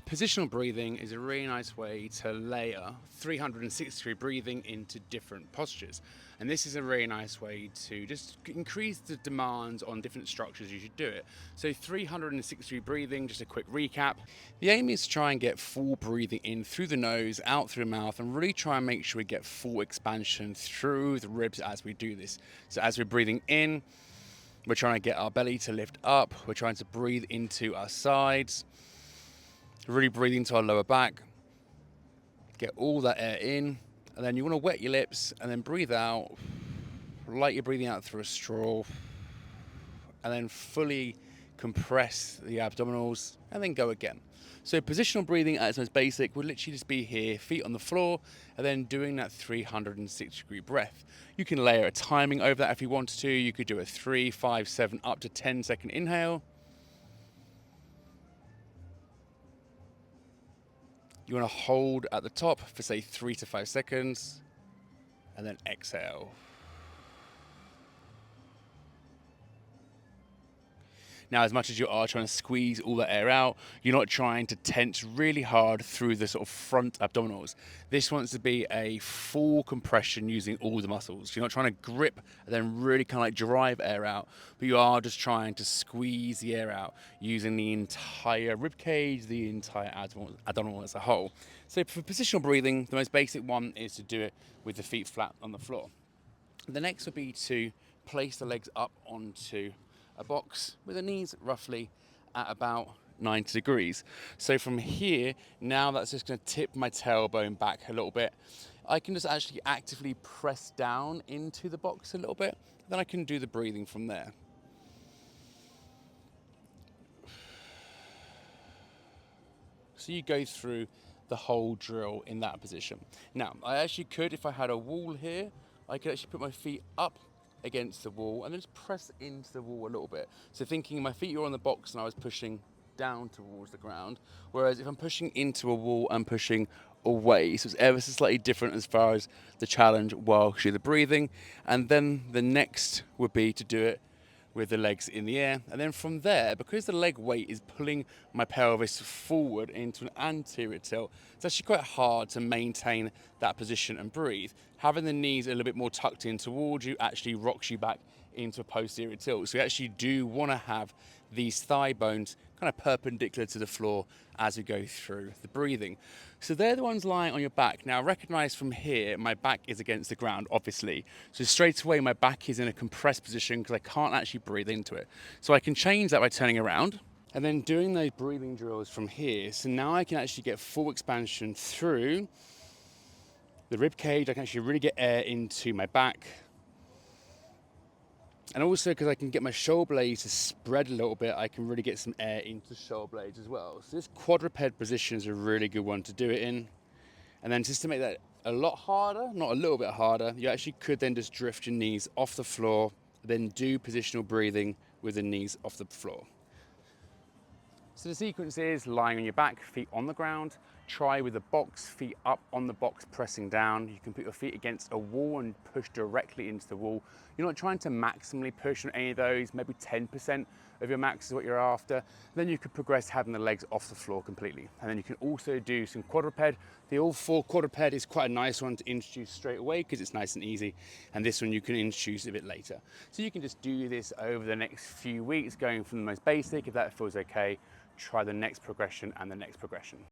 Positional breathing is a really nice way to layer 360-degree breathing into different postures. And this is a really nice way to just increase the demands on different structures you should do it. So 360-degree breathing, just a quick recap. The aim is to try and get full breathing in through the nose, out through the mouth, and really try and make sure we get full expansion through the ribs as we do this. So as we're breathing in, we're trying to get our belly to lift up. We're trying to breathe into our sides. Really breathe into our lower back, get all that air in, and then you want to wet your lips and then breathe out like you're breathing out through a straw, and then fully compress the abdominals and then go again. So positional breathing at its most basic would literally just be here, feet on the floor, and then doing that 360-degree breath. You can layer a timing over that if you wanted to. You could do a 3, 5, 7, up to 10-second inhale. You want to hold at the top for say 3 to 5 seconds and then exhale. Now, as much as you are trying to squeeze all that air out, you're not trying to tense really hard through the sort of front abdominals. This wants to be a full compression using all the muscles. You're not trying to grip and then really kind of like drive air out, but you are just trying to squeeze the air out using the entire rib cage, the entire abdominal as a whole. So for positional breathing, the most basic one is to do it with the feet flat on the floor. The next would be to place the legs up onto a box with the knees roughly at about 90 degrees. So from here, now that's just going to tip my tailbone back a little bit. I can just actually actively press down into the box a little bit. Then I can do the breathing from there. So you go through the whole drill in that position. Now, I actually could, if I had a wall here, I could actually put my feet up against the wall and then just press into the wall a little bit. So thinking my feet are on the box and I was pushing down towards the ground. Whereas if I'm pushing into a wall, I'm pushing away. So it's ever so slightly different as far as the challenge while you do the breathing. And then the next would be to do it with the legs in the air. And then from there, because the leg weight is pulling my pelvis forward into an anterior tilt, it's actually quite hard to maintain that position and breathe. Having the knees a little bit more tucked in towards you actually rocks you back into a posterior tilt. So you actually do want to have these thigh bones kind of perpendicular to the floor as we go through the breathing. So they're the ones lying on your back. Now recognize from here, my back is against the ground, obviously. So straight away, my back is in a compressed position because I can't actually breathe into it. So I can change that by turning around and then doing those breathing drills from here. So now I can actually get full expansion through the rib cage. I can actually really get air into my back. And also because I can get my shoulder blades to spread a little bit, I can really get some air into the shoulder blades as well. So this quadruped position is a really good one to do it in. And then just to make that a lot harder, not a little bit harder, you actually could then just drift your knees off the floor, then do positional breathing with the knees off the floor. So the sequence is lying on your back, feet on the ground. Try with the box, feet up on the box, pressing down. You can put your feet against a wall and push directly into the wall. You're not trying to maximally push on any of those, maybe 10% of your max is what you're after. Then you could progress having the legs off the floor completely. And then you can also do some quadruped. The all four quadruped is quite a nice one to introduce straight away because it's nice and easy. And this one you can introduce a bit later. So you can just do this over the next few weeks, going from the most basic. If that feels okay, try the next progression and the next progression.